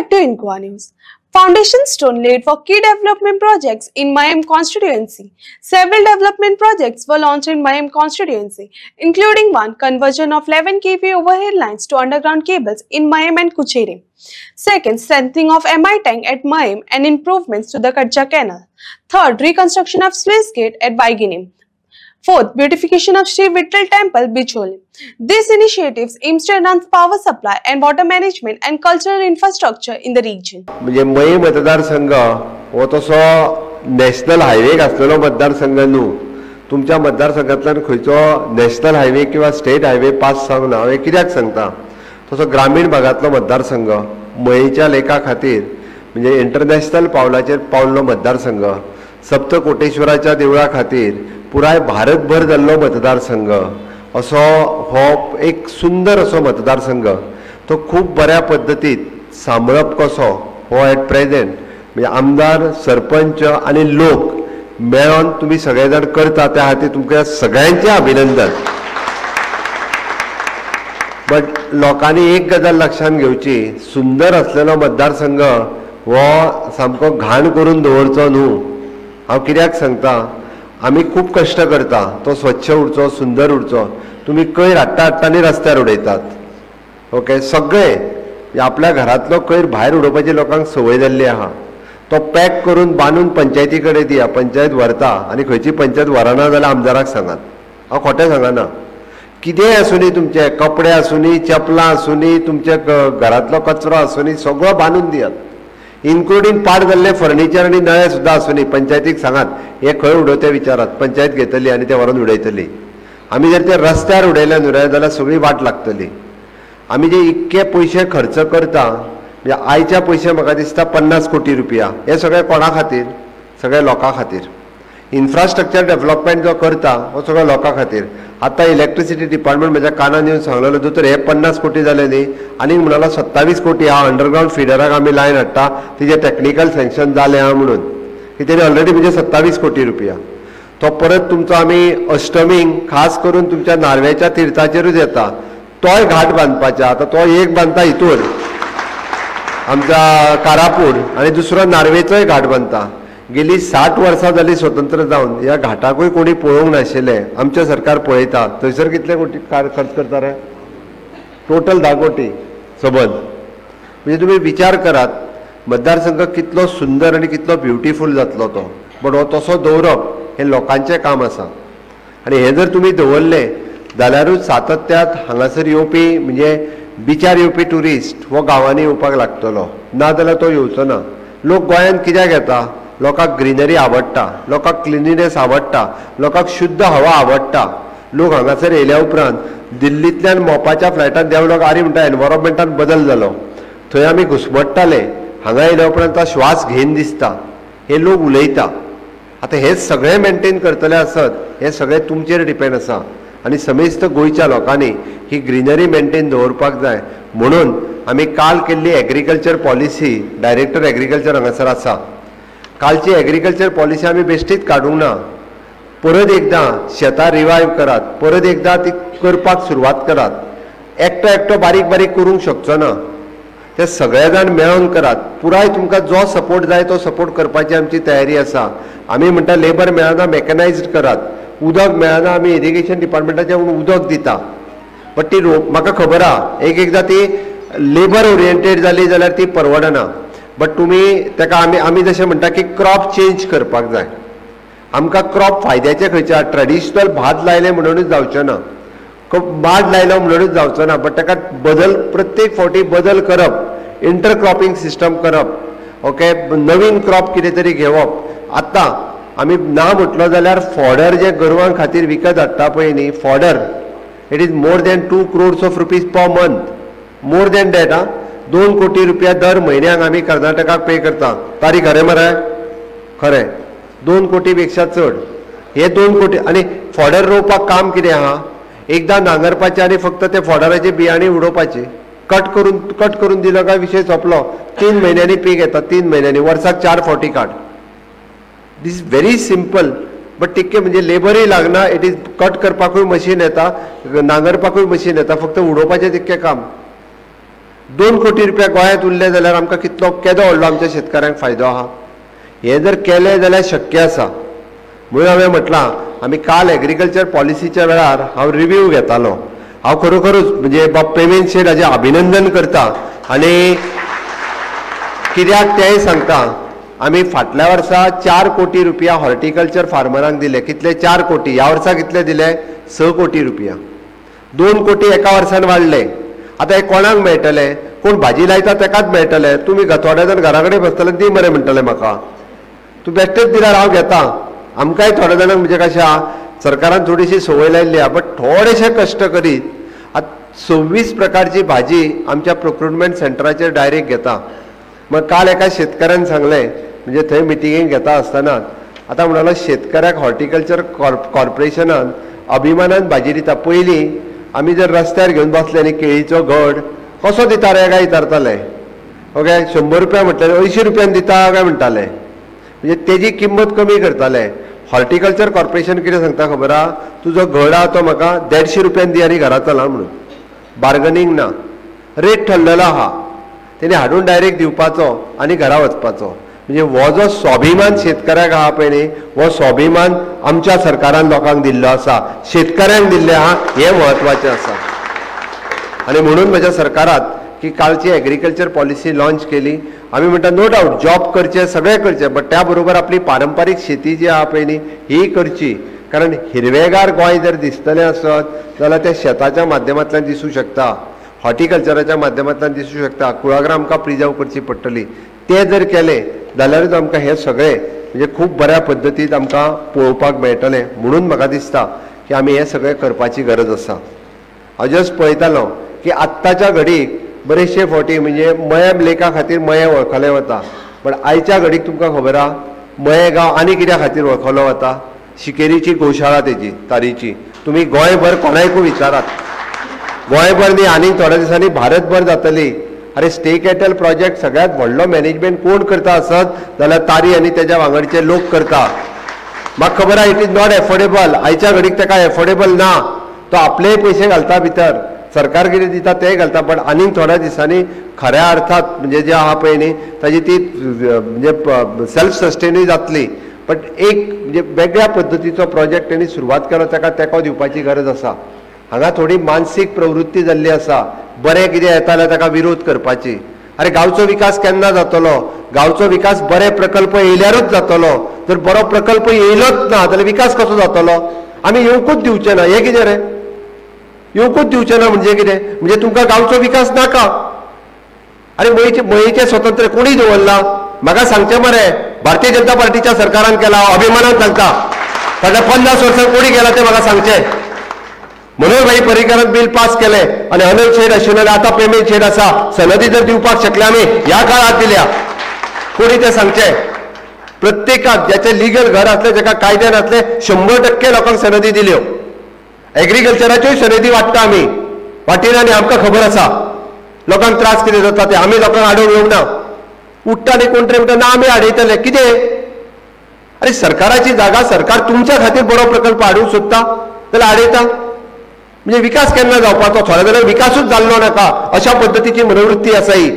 back to Inqua News. Foundation stone laid for key development projects in Mayam constituency. Several development projects were launched in Mayam constituency, including one conversion of 11 kV overhead lines to underground cables in Mayam and Kucheri. Second, strengthening of MI tank at Mayam and improvements to the Kadja canal. Third, reconstruction of sluice gate at Baiginim. Fourth, beautification of Sri Vittal Temple, Bicholi. These initiatives aim to enhance power supply and water management and cultural infrastructure in the region. म्हणजे मय मतदारसंघ हो तसो national highway आसलेलो मतदारसंघ न्हू. तुमच्या मतदारसंघांतल्यान खंयचो नॅशनल हायवे किंवा स्टेट हायवे पास जावंक ना हांवें कित्याक सांगता. तसो ग्रामीण भागांतलो मतदारसंघ मयेच्या लेखा खातीर म्हणजे इंटरनॅशनल पावलाचेर पावल्लो मतदारसंघ. सप्तकोटेश्वराच्या देवळा खातीर पुराय भारतभर जाल्लो मतदारसंघ असो हो एक सुंदर असो मतदारसंघ. तो खूब बऱ्या पद्दतीत सांबाळप कसो हो एट प्रेजेंट म्हणजे आमदार सरपंच आनी लोक मेळोन तुमी सगळे जाण करता त्या खातीर तुमकां सगळ्यांचें अभिनंदन. बट लोकांनी एक गजाल लक्षांत घेवची, सुंदर असलेलो मतदारसंघ हो सामको घाण करून दवरचो न्हू. हांव कित्याक सांगता, आमी खूब कश्ट करता तो स्वच्छ उरचो, सुंदर उरचो. तुमी कोयर हाडटा आनी रस्त्यार उडयतात. ओके, सगळे आपल्या घरांतलो कोयर भायर उडोवपाची लोकांक संवय जाल्ली आहा. तो पॅक करून बांदून पंचायती कडेन दिया, पंचायत व्हरता आनी खंयची पंचायत व्हरना जाल्यार आमदाराक सांगात. हांव खोटें सांगना. कितेंय आसूनी, तुमचे कपडे आसूनी, चपलां आसूनी, तुमच्या घरांतलो कचरो आसूनी, सगळो बांदून दियात. इन्क्लुडींग पाड जाल्ले फर्निचर आनी नळे सुद्दां आसूनी पंचायतीक सांगात हे खंय उडोवते विचारात. पंचायत घेतली आनी ते व्हरून उडयतली. आमी जर ते रस्त्यार उडयले न्हू जाल्यार सगळी वाट लागतली. आमी जे इतके पयशे खर्च करता म्हणजे आयच्या पयशे म्हाका दिसता 50 कोटी रुपया. हे सगळे कोणा खातीर? सगळे लोकां खातीर. इन्फ्रास्ट्रक्चर डेव्हलपमेंट जो करता हो सगळो लोकां खातीर. आतां इलेक्ट्रिसिटी डिपार्टमेंट म्हज्या कानान येवन सांगलेलो दोतोर हे 50 कोटी जाले न्ही आनी म्हणालो 27 कोटी हा अंडरग्राउंड फिडराक आमी लायन हाडटा, तिजे टॅक्निकल सँक्शन जालें हा म्हणून. कितें ऑलरेडी म्हणजे 27 कोटी रुपया. तो परत तुमचो आमी अष्टमीक खास करून तुमच्या नार्वेच्या तिर्थाचेरूच येता. तोय घाट बांदपाचा. आतां तो एक बांदता हितून आमच्या कारापूर आनी दुसरो नार्वेचोय घाट बांदता. गेली 60 वर्सां जाली स्वतंत्र जावन ह्या घाटाकूय कोणी पळोवंक नाशिल्ले. आमचें सरकार पळयता. थंयसर कितले कोटी खर्च करता रे? टोटल 10 कोटी सबंद. म्हणजे तुमी विचार करात मतदारसंघ कितलो सुंदर आनी कितलो ब्युटिफूल जातलो तो. बट हो तसो दवरप हें लोकांचें काम आसा. आनी हें जर तुमी दवरलें जाल्यारूच सातत्यात हांगासर येवपी म्हणजे बिचार येवपी ट्युरिस्ट हो गांवांनी येवपाक लागतलो, ना जाल्यार तो येवचो ना. लोक गोंयांत कित्याक येता? लोकांक ग्रीनरी आवडटा, लोकांक क्लिनिनेस आवडटा, लोकांक शुद्ध हवा आवडटा. लोक हांगासर येयल्या उपरांत दिल्लींतल्यान मोपाच्या फ्लायटान देंवलोक आरे म्हणटा एनवायरमेंटान बदल जालो. थंय आमी घुस्मट्टाले, हांगा येयल्या उपरांत श्वास घेन दिसता. हे लोक उलयता. आतां हे सगळें मेंटेन करतले आसत हे सगळें तुमचेर डिपेंड आसा. आनी समेस्त गोंयच्या लोकांनी ही ग्रीनरी मेंटेन दवरपाक जाय म्हणून आमी काल केल्ली एग्रीकल्चर पॉलिसी, डायरेक्टर एग्रीकल्चर हांगासर आसा. कालची एग्रीकल्चर पॉलिसी आमी बेश्टीच काडूंक ना. परत एकदां शेतां रिवायव करात, परत एकदां ती करपाक सुरवात करात. एकटो बारीक बारीक करूंक शकचो ना. ते सगळे जाण मेळोन करात. पुराय तुमकां जो सपोर्ट जाय तो सपोर्ट करपाची आमची तयारी आसा. आमी म्हणटा लेबर मेळना मॅकनायज्ड करात. उदक मेळना आमी इरिगेशन डिपार्टमेंटाचें उदक दिता. बट ती म्हाका खबर आहा एकदां ती लेबर ओरिएंटेड जाली जाल्यार ती परवडना. बट तुमी ताका आमी जशें म्हणटा की क्रॉप चेंज करपाक जाय. आमकां क्रॉप फायद्याचे खंयचे? ट्रेडिशनल भात लायले म्हणूनच जावचें ना, माड लायलो म्हणूनच जावचो ना. बट ताका बदल प्रत्येक फावटी बदल करप, इंटरक्रॉपिंग सिस्टम करप. ओके, नवीन क्रॉप कितें तरी घेवप. आतां आमी ना म्हटलो जाल्यार फॉडर जे गोरवां खातीर विकत हाडटा पळय न्ही, fodder it is more than 2 crores rupees per month. More than that. 2 कोटी रुपया दर म्हयन्याक आमी कर्नाटकाक पे करता. तारी खरें मरे? खरें. 2 कोटी पेक्षा चड. हे 2 कोटी आनी फॉडर रोवपाक काम कितें आहा? एकदां नांगरपाचें आनी फक्त ते फॉडराचे बियाणी उडोवपाची. कट करून दिलो काय विशय सोंपलो. 3 म्हयन्यांनी पीक येता. 3 म्हयन्यांनी, वर्साक 4 फावटी काड. दिस व्हेरी सिंपल. बट तितके म्हणजे लेबरय लागना. इट इज कट करपाकूय मशीन येता, नांगरपाकूय मशीन येता, फक्त उडोवपाचें तितकें काम. 2 कोटी रुपया गोंयांत उरले जाल्यार आमकां कितलो केदो व्हडलो आमच्या शेतकाऱ्यांक फायदो आहा. हे जर केलें जाल्यार शक्य आसा. म्हणून हांवें म्हटलां, आमी काल एग्रीकल्चर पॉलिसीच्या वेळार हांव रिव्ह्यू घेतालो. हांव खरोखरूच म्हणजे बाब पेमेंट शेट हाजें अभिनंदन करता. आनी कित्याक तेंय सांगता, आमी फाटल्या वर्सा 4 कोटी रुपया हॉर्टिकल्चर फार्मरांक दिले. कितले? 4 कोटी. ह्या वर्सा कितले दिले? 6 कोटी रुपया. 2 कोटी एका वर्सान वाडले. आतां हे कोणाक मेळटले? कोण भाजी लायता तेकाच मेळटले. तुमी थोडे जाण घरा कडेन बसतले दी मरे म्हणटले म्हाका. तूं बेश्टेच दिल्यार हांव घेता. आमकांय थोड्या जाणांक म्हणजे कशें आहा, सरकारान थोडीशी संवय लायिल्ली आहा, बट थोडेशे कश्ट करीत 26 प्रकारची भाजी आमच्या प्रोक्युरमेंट सेंटराचेर डायरेक्ट घेता. मग काल एका शेतकाऱ्यान सांगलें, म्हणजे थंय मिटिंगेक घेता आसतना आतां म्हणलो शेतकऱ्याक हॉर्टिकल्चर कॉर्पोरेशनान अभिमानान भाजी दिता. पयलीं आमी जर रस्त्यार घेवन बसले न्ही केळीचो घड, कसो दिता रे काय विचारताले. ओके, 100 रुपया म्हटल्यार 80 रुपयान दिता काय म्हणटाले. म्हणजे तेजी किंमत कमी करताले. हॉर्टिकल्चर कॉर्पोरेशन कितें सांगता खबर आहा? तुजो घड आहा तो म्हाका 150 रुपयान दी आनी घरा चला म्हणून. बार्गनींग ना, रेट ठरलेलो आहा. तेणी हाडून डायरेक्ट दिवपाचो आनी घरा वचपाचो. म्हणजे हो जो स्वाभिमान शेतकऱ्याक आहा पळय न्ही, हो स्वाभिमान आमच्या सरकारान लोकांक दिल्लो आसा, शेतकऱ्यांक दिल्ले आहा. हें म्हत्वाचें आसा. आनी म्हणून म्हज्या सरकारात की कालची एग्रीकल्चर पॉलिसी लॉन्च केली. आमी म्हणटा नो डावट जॉब करचे, सगळें करचें, बट त्या बरोबर आपली पारंपारीक शेती जी आहा पळय न्ही ही करची. कारण हिरवेगार गोंय जर दिसतलें आसत जाल्यार तें शेताच्या माध्यमांतल्यान दिसूं शकता, हॉर्टिकल्चराच्या माध्यमांतल्यान दिसूं शकता. कुळागरां आमकां प्रिजर्व करची पडटली. तें जर केलें जाल्यारूच आमकां हें सगळें म्हणजे खूब बऱ्या पद्दतीन आमकां पळोवपाक मेळटलें. म्हणून म्हाका दिसता की आमी हें सगळें करपाची गरज आसा. हांव जस्ट पळयतालो की आत्ताच्या घडीक बरेचशे फावटी म्हणजे मयें लेखा खातीर मयें वळखलें वता, पण आयच्या घडीक तुमकां खबर आहा मयें गांव आनी कित्या खातीर वळखलो वता? शिकेरीची गोशाळा तेजी तारीची. तुमी गोंयभर कोणायकूय विचारात, गोंयभर न्ही आनी थोड्या दिसांनी भारतभर जातली. अरे स्टेक एटल प्रोजेक्ट सगळ्यांत व्हडलो मॅनेजमेंट कोण करता आसत जाल्यार तारी आनी तेज्या वांगडचे लोक करता. म्हाका खबर आहा इट इज नॉट एफोर्डेबल. आयच्या घडीक ताका एफोर्डेबल ना. तो आपलेय पयशे घालता भितर, सरकार कितें दिता तेंय घालता, पण आनीक थोड्या दिसांनी खऱ्या अर्थात म्हणजे जे आहा पळय न्ही ताजी ती म्हणजे सेल्फ सस्टेनूय जातली. बट एक म्हणजे वेगळ्या पद्दतीचो प्रोजेक्ट तेणी सुरवात केलो, ताका तेंको दिवपाची गरज आसा. हांगा थोडी मानसीक प्रवृत्ती जाल्ली आसा, बरें कितें येता जाल्यार ताका विरोध करपाची. अरे गांवचो विकास केन्ना जातलो? गांवचो विकास बरे प्रकल्प येयल्यारूच जातलो. जर बरो प्रकल्प येयलोच ना जाल्यार विकास कसो जातलो? आमी येवकूच दिवचे ना. हें कितें रे? येवकूच दिवचे ना म्हणजे कितें? म्हणजे तुमकां गांवचो विकास नाका? अरे मयेचें स्वतंत्र कोणी दवरला? म्हाका सांगचें मरे. भारतीय जनता पार्टीच्या सरकारान केला, अभिमानान सांगता. फाटल्या 50 वर्सां कोणी केला तें म्हाका सांगचें. मनोहरभाई पर्रीकरान बिल पास केलें आनी अनल शेड आशिल्लो आतां पेमेंट शेड आसा. सनदी जर दिवपाक शकले आमी ह्या काळात दिल्या. कोणी तें सांगचें. प्रत्येकाक ज्याचें लिगल घर आसलें, जाका कायद्यान आसलें, 100% लोकांक सनदी दिल्यो. एग्रीकल्चराच्योय सनदी वाडटा आमी, वाटिना आनी आमकां खबर आसा लोकांक त्रास कितें जाता ते. आमी लोकांक आडोवन येवंक ना. उठ्ठा आनी कोण तरी म्हणटा ना आमी आडयतले. कितें? अरे सरकाराची जागा, सरकार तुमच्या खातीर बरो प्रकल्प हाडूंक सोदता जाल्यार आडयता. म्हणजे विकास केन्ना जावपाचो? थोड्या जाणांक विकासूच जाल्लो नाका अशा पद्दतीची मनोवृत्ती आसा ही.